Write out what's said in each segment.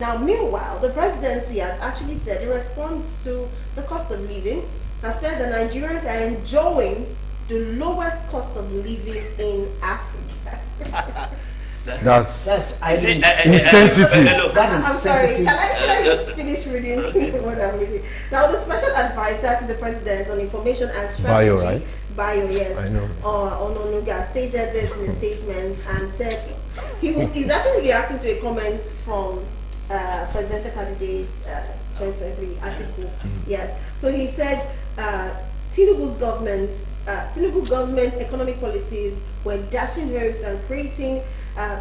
Now, meanwhile, the presidency has actually said, in response to the cost of living, has said that Nigerians are enjoying the lowest cost of living in Africa. That's insensitive. That's insensitive. I'm sorry, can I just finish reading what I'm reading? Now, the special advisor to the president on information and strategy, Bio, right? Bio, yes, I know. Ononuga stated this in a statement and said he's actually reacting to a comment from presidential candidate 2023 Atiku. Yes, so he said Tinubu government economic policies were dashing hopes and creating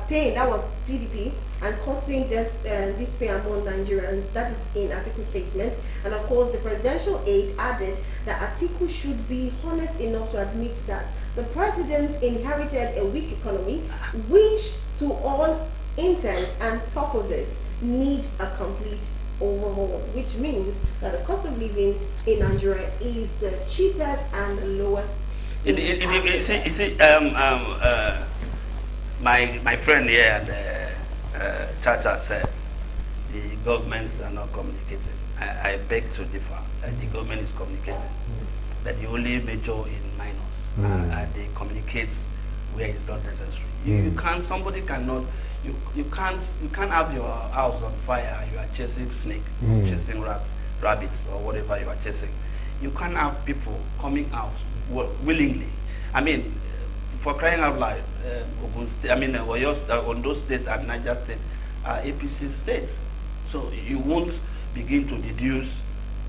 pain, that was PDP, and causing despair among Nigerians. That is in Atiku's statement. And of course, the presidential aide added that Atiku should be honest enough to admit that the president inherited a weak economy, which to all intents and purposes need a complete overhaul, which means that the cost of living in Nigeria is the cheapest and the lowest. My friend here at Chacha said the governments are not communicating. I beg to differ. The government is communicating, but the only major in minors, they communicate where it's not necessary. You can't. Somebody cannot. You can't have your house on fire. You are chasing snake, chasing rabbits, or whatever you are chasing. You can't have people coming out willingly. I mean, for crying out loud, Ondo State and Niger State are APC states. So you won't begin to deduce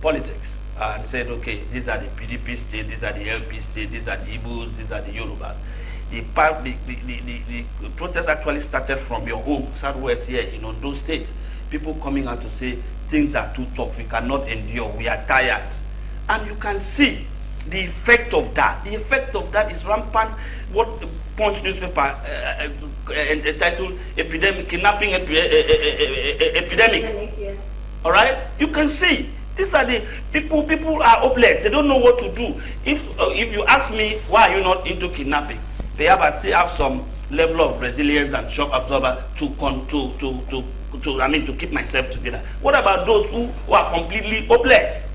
politics and say, okay, these are the PDP states, these are the LP states, these are the Igbos, these are the Yorubas. The protest actually started from your home, Southwest here in Ondo State. People coming out to say, things are too tough, we cannot endure, we are tired. And you can see the effect of that. The effect of that is rampant. What the Punch newspaper entitled Kidnapping Epidemic. Yeah. All right? You can see. These are the people are hopeless. They don't know what to do. If you ask me, why are you not into kidnapping? Perhaps I still have some level of resilience and shock absorber to keep myself together. What about those who are completely hopeless?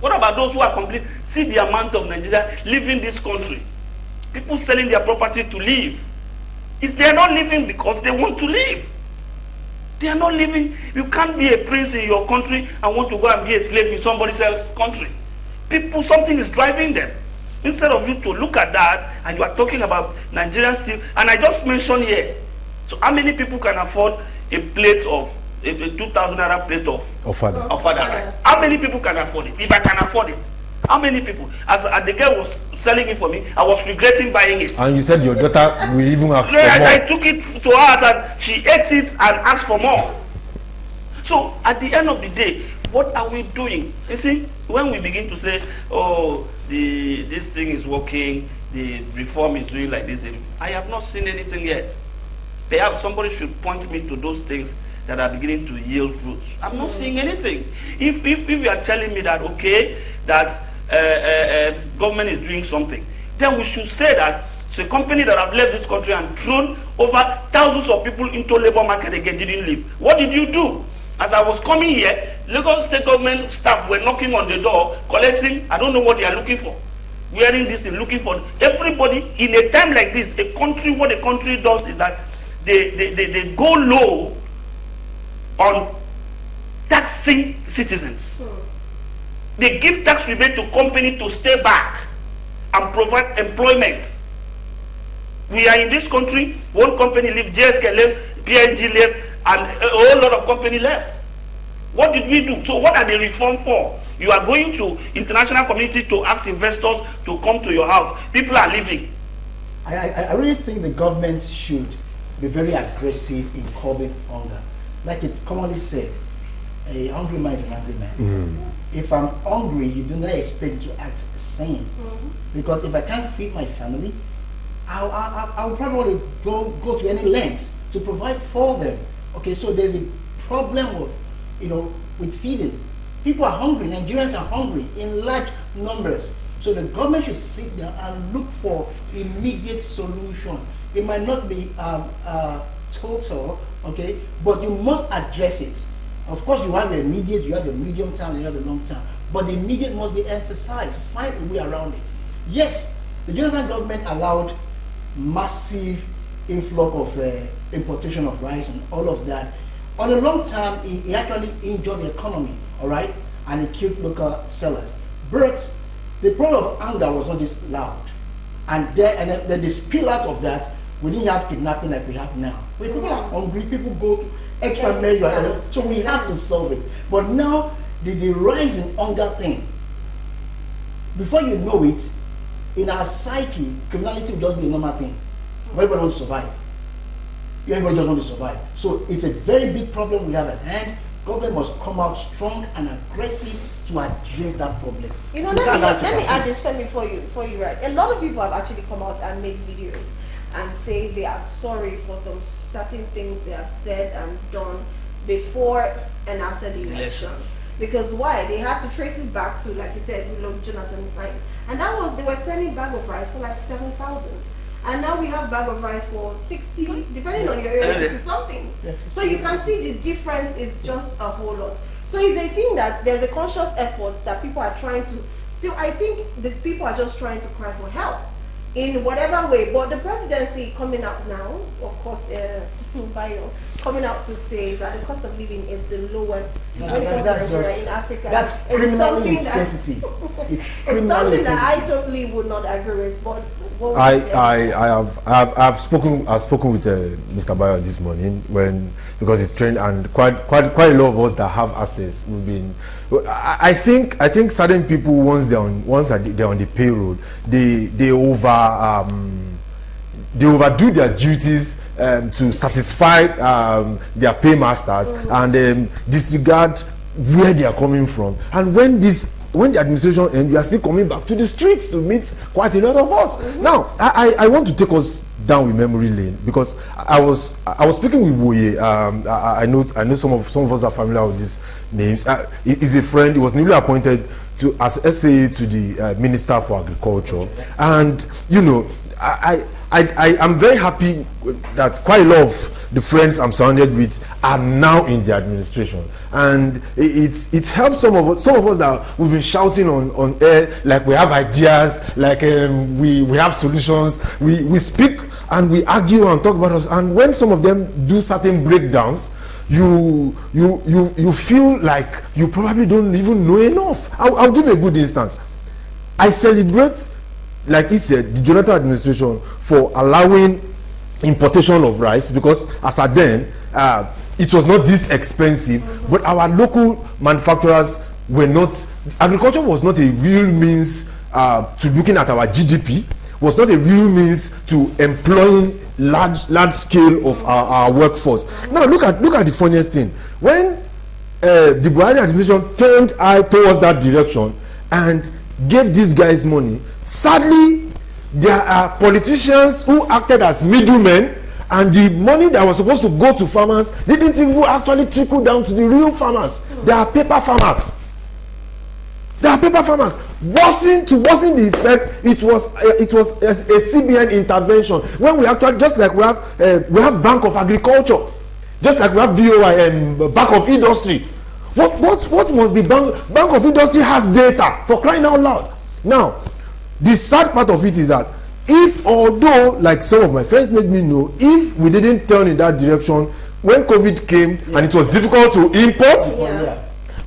What about those who are complete? See the amount of Nigeria leaving this country. People selling their property to leave. They are not living because they want to leave. They are not living. You can't be a prince in your country and want to go and be a slave in somebody else's country. People, something is driving them. Instead of you to look at that, and you are talking about Nigerians still, and I just mentioned here, so how many people can afford a plate of, a 2,000 naira plate of Ofada rice? How many people can afford it? If I can afford it, how many people? As the girl was selling it for me, I was regretting buying it. And you said your daughter will even ask for more. I took it to her and she ate it and asked for more. So at the end of the day, what are we doing? You see, when we begin to say, oh, this thing is working, the reform is doing like this, I have not seen anything yet. Perhaps somebody should point me to those things that are beginning to yield fruits. I'm not seeing anything. If you are telling me that, okay, that government is doing something, then we should say that it's a company that have left this country and thrown over thousands of people into labor market again, didn't leave. What did you do? As I was coming here, Lagos state government staff were knocking on the door, collecting, I don't know what they are looking for. Wearing this and looking for everybody in a time like this. A country, what a country does is that they go low on taxing citizens. They give tax rebate to company to stay back and provide employment. We are in this country, one company left, JSK left, PNG left, and a whole lot of company left. What did we do? So what are the reform for? You are going to international community to ask investors to come to your house. People are leaving. I really think the government should be very aggressive in curbing hunger. Like it's commonly said, a hungry man is an angry man. If I'm hungry, you do not expect to act sane. Because if I can't feed my family, I'll probably want to go to any lengths to provide for them. Okay, so there's a problem with feeding. People are hungry. Nigerians are hungry in large numbers. So the government should sit down and look for immediate solution. It might not be total, okay, but you must address it. Of course, you have the immediate, you have the medium term, you have the long term, but the immediate must be emphasized. Find a way around it. Yes, the Jonathan government allowed massive influx of importation of rice and all of that. On the long term, it actually injured the economy, all right, and it killed local sellers. But the problem of anger was not this loud, and then the spill out of that, we didn't have kidnapping like we have now. When people are hungry, people go to extra measure, so we have to solve it. But now the rise in hunger thing, before you know it, in our psyche, criminality will just be a normal thing. Everybody wants to survive. Everybody just wants to survive. So it's a very big problem we have at hand. Government must come out strong and aggressive to address that problem. You know, let me add this, Femi, before you write. A lot of people have actually come out and made videos and say they are sorry for some certain things they have said and done before and after the election. Because why? They had to trace it back to, like you said, Jonathan, right? And that was, they were selling bag of rice for like 7,000. And now we have bag of rice for 60, depending on your area, 60 something. So you can see the difference is just a whole lot. So it's a thing that there's a conscious effort that people are trying to, still I think the people are just trying to cry for help in whatever way. But the presidency coming out now, of course, Bio, coming out to say that the cost of living is the lowest when it comes to Nigeria in Africa. That's criminally insensitive. It's criminally something that I totally would not agree with. But I've spoken with Mr. Bayo this morning because it's trained, and quite a lot of us that have access. We've been. I think certain people once they're on the payroll, they overdo their duties to satisfy their paymasters and disregard where they are coming from. And when the administration ends, we are still coming back to the streets to meet quite a lot of us. Now, I want to take us down with memory lane, because I was speaking with Woye. I know some of us are familiar with these names. He's a friend. He was newly appointed as SAA to the Minister for Agriculture, and you know, I'm very happy that quite a lot of the friends I'm surrounded with are now in the administration, and it's helped some of us that we've been shouting on air, like we have ideas, like we have solutions, we speak and we argue and talk about us, and when some of them do certain breakdowns, you feel like you probably don't even know enough. I'll give a good instance. I celebrate, like he said, the Jonathan administration for allowing importation of rice, because as at then it was not this expensive, but our local manufacturers were not, agriculture was not a real means to looking at our GDP, was not a real means to employing large scale of our workforce. Now look at the funniest thing. When the Buhari administration turned eye towards that direction and gave these guys money, sadly there are politicians who acted as middlemen, and the money that was supposed to go to farmers didn't even actually trickle down to the real farmers. They are paper farmers. Wasn't the effect. It was a CBN intervention, when we actually, just like we have Bank of Agriculture, just like we have BOI and Bank of Industry. What was the Bank of Industry has data, for crying out loud. Now, the sad part of it is that although, like some of my friends made me know, if we didn't turn in that direction when COVID came and it was difficult to import,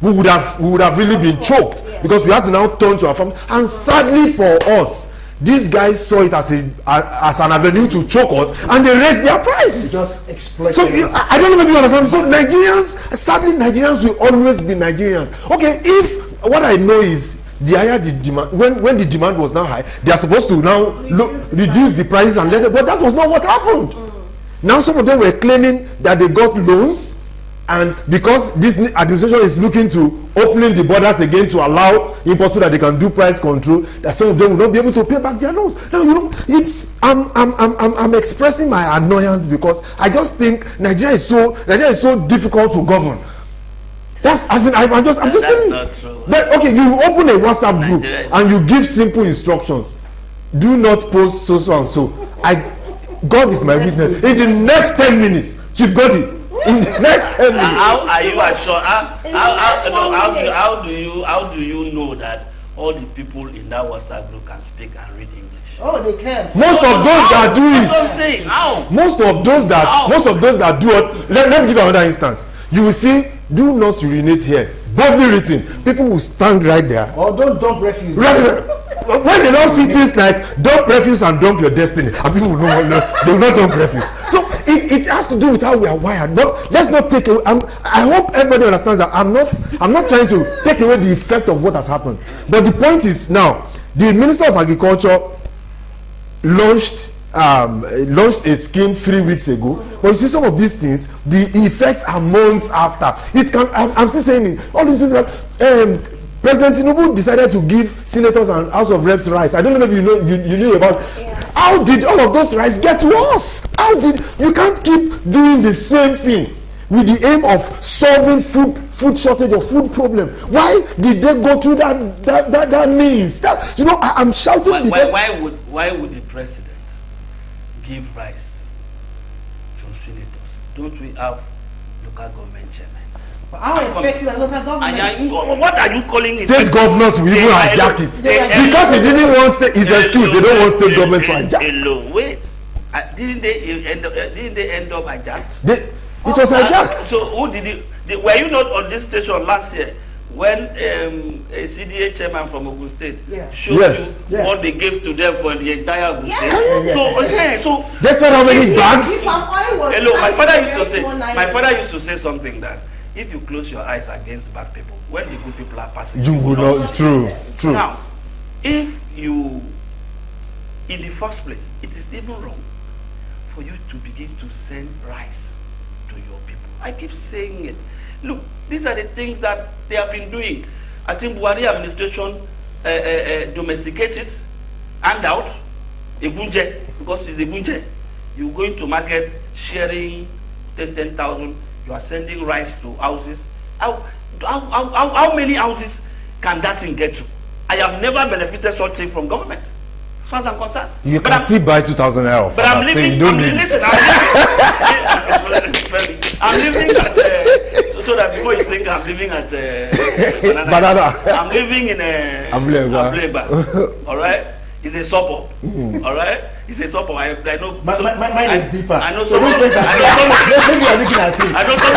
we would have really been choked, because we had to now turn to our farm. And sadly for us, these guys saw it as an avenue to choke us, and they raised their prices. Just exploit. So I don't know if you understand. So Nigerians will always be Nigerians. Okay, if what I know is the higher the demand, when the demand was now high, they are supposed to now reduce the prices and let it, but that was not what happened. Now some of them were claiming that they got loans, and because this administration is looking to opening the borders again to allow imports so that they can do price control, that some of them will not be able to pay back their loans. Now, you know, I'm expressing my annoyance, because I just think Nigeria is so difficult to govern. That's as in, I'm just telling you. But okay, you open a WhatsApp group and you give simple instructions. Do not post so and so. God is my witness. In the next 10 minutes, Chief Godi, in the next 10 minutes. How are you assured? How do you know that all the people in that WhatsApp group can speak and read English? Oh, they can't. Most of those that do That's what I'm it, saying. How? most of those that do it, let me give you another instance. You will see, do not urinate here. Boldly written. People will stand right there. Or don't dump refuse. When they now see things like dump refuse and dump your destiny, and people will they will not dump refuse. So it has to do with how we are wired. But let's not take away. I hope everybody understands that I'm not trying to take away the effect of what has happened. But the point is now, the Minister of Agriculture launched a scheme 3 weeks ago, but you see some of these things, the effects are months after. It can. I'm still saying it. All these things that President Tinubu decided to give senators and House of Reps rice. I don't know, maybe you knew about. Yeah. How did all of those rice get to us? You can't keep doing the same thing with the aim of solving food shortage or food problem. Why did they go through that means? I'm shouting because why would the president give rice to senators? Don't we have local government chairmen? But how effective are local government? What are you calling it? State governors will even hijack it. Because he didn't want his excuse, they don't want state government to hijack. Wait, didn't they end up hijacked? It was hijacked. So who did it? Were you not on this station last year when a CDA chairman from Ogun State showed you what they gave to them for the entire Ogun State? So despite how many bags? Hello, my father used to say something that if you close your eyes against bad people, when the good people are passing, you will not. True. Now, if you, in the first place, it is even wrong for you to begin to send rice to your people. I keep saying it. Look, these are the things that they have been doing. I think Buhari administration domesticates it, hand out, Egunje, because it's Egunje. You go into market sharing 10,000. You are sending rice to houses. How many houses can that thing get to? I have never benefited something from government, as far as I'm concerned. You can still buy 2,000 naira. But I'm living. I'm living at so that before you think I'm living at Banana. I'm living in Ableba. All right, it's a suburb. All right. It's a suburb. I know. Mine is deeper. I know so some. maybe you are looking at it. I know some.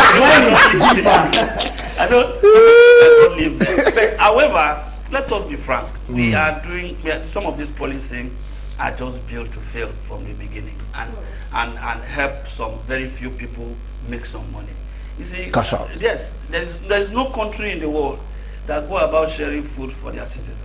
I don't live. But however, let us be frank. We are doing some of these policies are just built to fail from the beginning and help some very few people make some money. You see, cash out. Yes, there is no country in the world that go about sharing food for their citizens.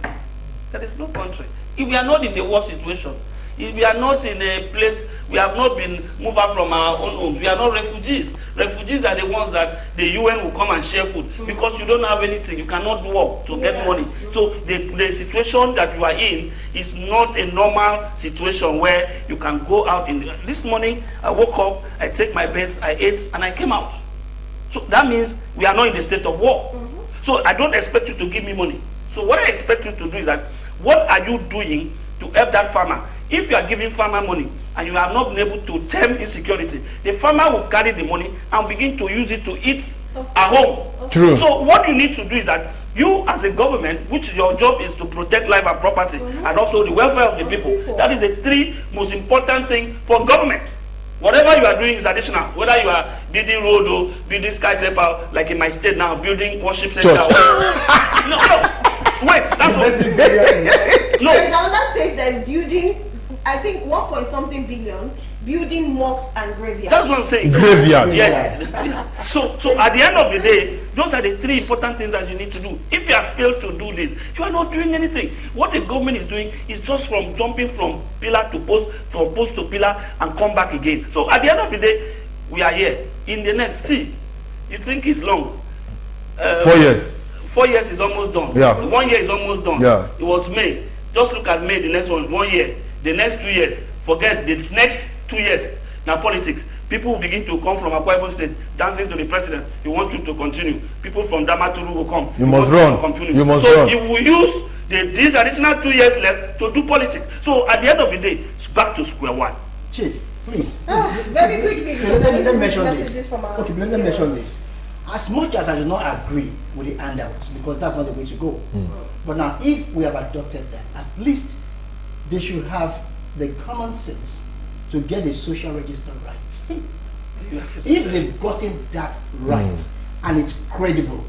There is no country. If we are not in the worst situation, if we are not in a place, we have not been moved out from our own homes. We are not refugees. Refugees are the ones that the UN will come and share food because you don't have anything. You cannot work to get money. So the situation that you are in is not a normal situation where you can go out. This morning, I woke up, I take my beds, I ate, and I came out. So that means we are not in a state of war. So I don't expect you to give me money. So what I expect you to do is that, what are you doing to help that farmer? If you are giving farmer money and you have not been able to tame insecurity, the farmer will carry the money and begin to use it to eat at home. True. So what you need to do is that you as a government, which your job is to protect life and property and also the welfare of the people, that is the three most important things for government. Whatever you are doing is additional. Whether you are building road or building skyscraper, like in my state now, building worship center. No. Wait, that's what. No. There is another state that is building, I think, 1 point something billion, building mosques and graveyards. That's what I'm saying. Graveyards. Yes. So at the end of the day, those are the three important things that you need to do. If you have failed to do this, you are not doing anything. What the government is doing is just from jumping from pillar to post, from post to pillar, and come back again. So at the end of the day, we are here. In the next, see, you think it's long. 4 years. 4 years is almost done. Yeah. 1 year is almost done. Yeah. It was May. Just look at May, the next 1 year. The next 2 years. Forget the next 2 years. Now politics. People will begin to come from Akwa Ibom State dancing to the president. You want him to continue. People from Damaturu will come. You must run. You must run. So you will use these additional 2 years left to do politics. So at the end of the day, it's back to square one. Chief, Please. Very quickly, because Let me there mention is this. messages from our Okay, let me mention this. As much as I do not agree with the handouts, because that's not the way to go. But now, if we have adopted that, at least they should have the common sense to get the social register right. If they've gotten that right and it's credible,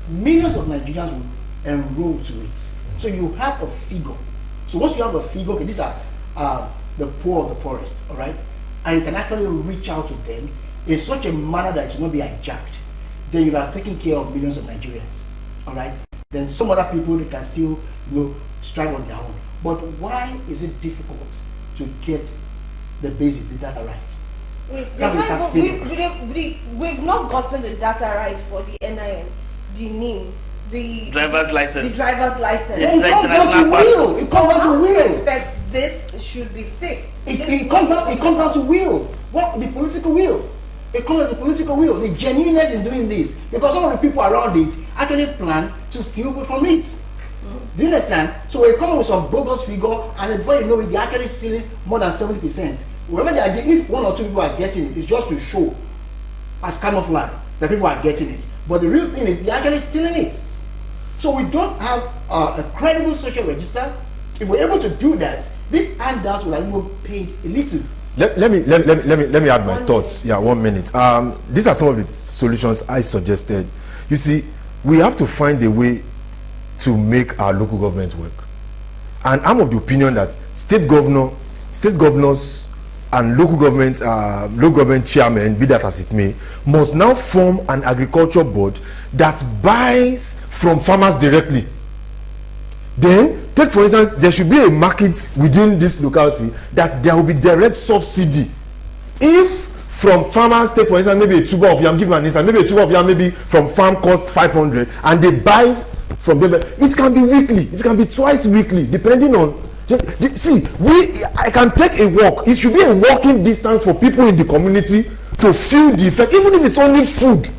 millions of Nigerians will enroll to it. So you have a figure. So once you have a figure, okay, these are the poor of the poorest, all right? And you can actually reach out to them in such a manner that it will not be hijacked. Then you are taking care of millions of Nigerians, all right? Then some other people, they can still, strive on their own. But why is it difficult to get the basic, the data right? We've not gotten the data right for the NIN, the NIM, the driver's license. The driver's license. It's It comes down to will. It comes down to will. Expect this should be fixed. It comes down to will. What the political will? It comes down to political will. The genuineness in doing this, because some of the people around it actually plan to steal from it. Do you understand? So we come up with some bogus figure, and before you know it, they're actually stealing more than 70%. Whatever they are getting, if one or two people are getting it, it's just to show as camouflage that people are getting it. But the real thing is they're actually stealing it. So we don't have a credible social register. If we're able to do that, this handout will have even paid a little. Let me add my thoughts. Yeah, 1 minute. These are some of the solutions I suggested. You see, we have to find a way to make our local government work. And I'm of the opinion that state governors and local government chairmen, be that as it may, must now form an agriculture board that buys from farmers directly. Then, take for instance, there should be a market within this locality that there will be direct subsidy. If from farmers, take for instance, maybe a tuber of yam, give me an instance, maybe a tuber of yam maybe from farm cost 500, and they buy from them. It can be weekly, it can be twice weekly, depending on. See, I can take a walk. It should be a walking distance for people in the community to feel the effect, even if it's only food.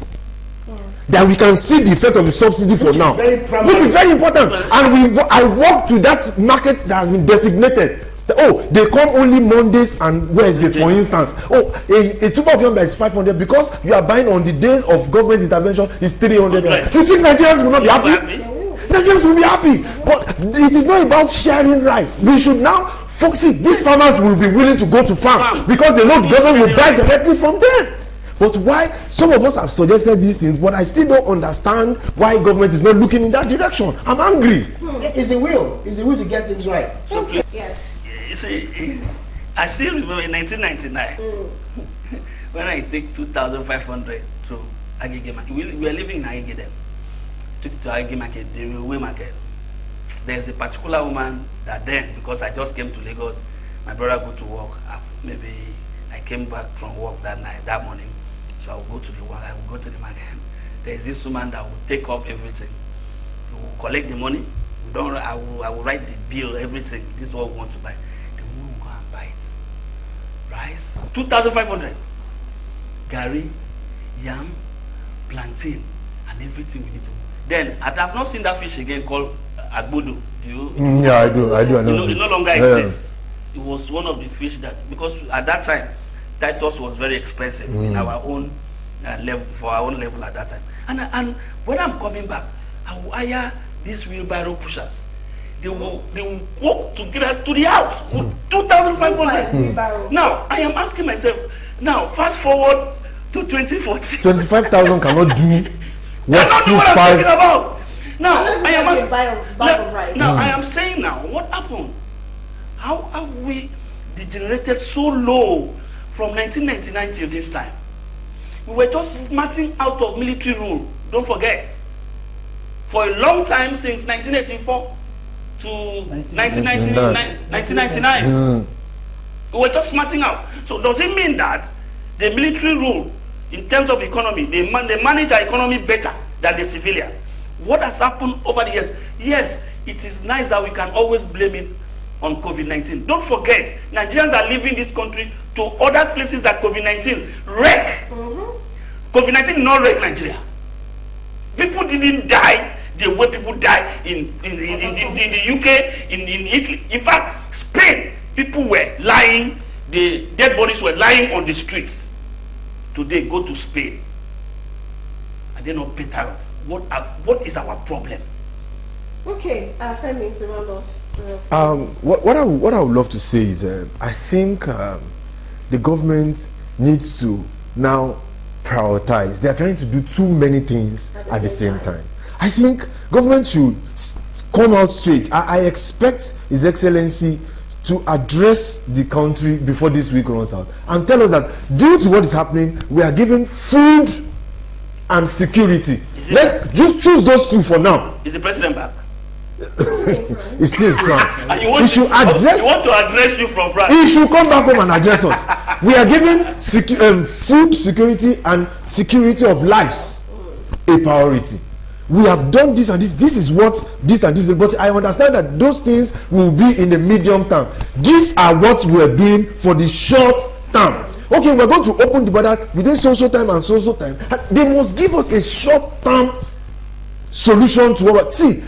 That we can see the effect of the subsidy for now, which is very important. And I walk to that market that has been designated. Oh, they come only Mondays and Wednesdays, for instance. Oh, a tuber of yam that is 500 because you are buying on the days of government intervention is 300. Right. You think Nigerians will not be happy? Nigerians will be happy, but it is not about sharing rights. We should now focus. These farmers will be willing to go to farm because they know the government will buy directly from them. But why some of us have suggested these things, but I still don't understand why government is not looking in that direction. I'm angry. It's the will. It's the will to get things right. Okay. Yes. You see, I still remember in 1999 when I take 2,500 to Agege Market. We were living in Agege then. Took it to Agege Market, the railway market. There's a particular woman that then, because I just came to Lagos, my brother go to work. Maybe I came back from work that morning. So I will go to the market. There is this woman that will take up everything. We will collect the money. I will write the bill, everything. This is what we want to buy. The woman will go and buy it. Rice, 2,500. Gari, yam, plantain, and everything we need to. Then I have not seen that fish again called agbodo. Do you? Yeah, I do. I know. It no longer exists. It was one of the fish that, because at that time Titus was very expensive in our own level, for our own level at that time. And when I'm coming back, I will hire these wheelbarrow pushers. They will walk together to the house with 2,500. Now I am asking myself, now fast forward to 2014. 25,000 cannot do what I'm 25. talking about. Now I am asking. Now I am saying now, what happened? How have we degenerated so low from 1999 till this time? We were just smarting out of military rule. Don't forget. For a long time, since 1984 to 1999, we were just smarting out. So does it mean that the military rule, in terms of economy, they manage our economy better than the civilian? What has happened over the years? Yes, it is nice that we can always blame it on COVID-19. Don't forget, Nigerians are leaving this country to other places that COVID-19 wreck. COVID-19 did not wreck Nigeria. People didn't die the way people die in the UK, in Italy. In fact, Spain, people were lying the dead bodies were lying on the streets. Today, go to Spain. Are they not better off? What is our problem? Okay, Femi, to round off. What I would love to say is I think the government needs to now prioritize. They are trying to do too many things at the same time. I think government should come out straight. I expect His Excellency to address the country before this week runs out and tell us that due to what is happening, we are giving food and security. Just choose those two for now. Is the president back? He's still in France. And He should address. You want to address you from France? He should come back home and address us. We are giving food security and security of lives a priority. We have done this and this. This is what this and this. But I understand that those things will be in the medium term. These are what we are doing for the short term. Okay, we're going to open the borders within so time and so time. They must give us a short term solution to what. See,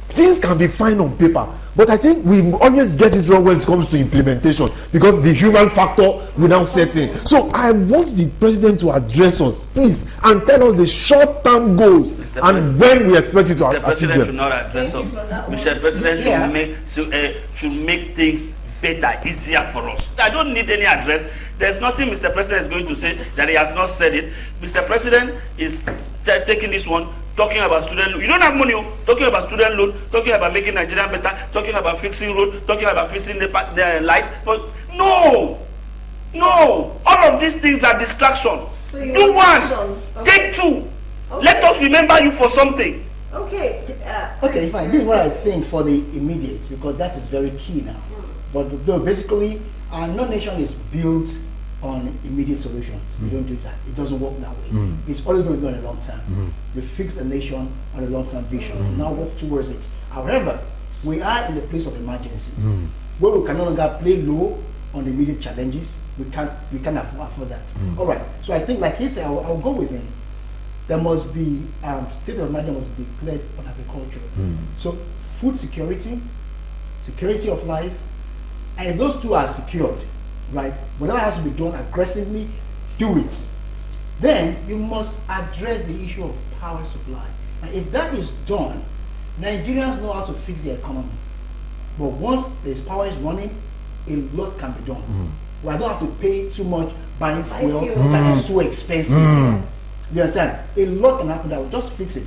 things can be fine on paper, but I think we always get it wrong when it comes to implementation because the human factor will now set in. So I want the president to address us, please, and tell us the short-term goals and when we expect you to achieve them. The president should not address us. Mr. President should make things better, easier for us. I don't need any address. There's nothing Mr. President is going to say that he has not said it. Mr. President is taking this one, talking about student loan. You don't have money, talking about student loan, talking about making Nigeria better, talking about fixing road, talking about fixing the light. But no, all of these things are distraction. So do one, okay. Take two. Okay. Let us remember you for something. Okay. Okay, fine. This is what I think for the immediate, because that is very key now. But though basically, our nation is built on immediate solutions. We don't do that. It doesn't work that way. It's always going to be on a long term. We fix a nation on a long-term vision. We now work towards it. However, we are in the place of emergency, where we can no longer play low on the immediate challenges. We can't afford that. All right. So I think, like he said, I'll go with him. There must be state of emergency must be declared on agriculture. So food security, security of life, and if those two are secured, right, whatever has to be done aggressively, do it. Then you must address the issue of power supply. And if that is done, Nigerians know how to fix the economy. But once this power is running, a lot can be done. We don't have to pay too much buying fuel that is too expensive. You understand? A lot can happen that will just fix it.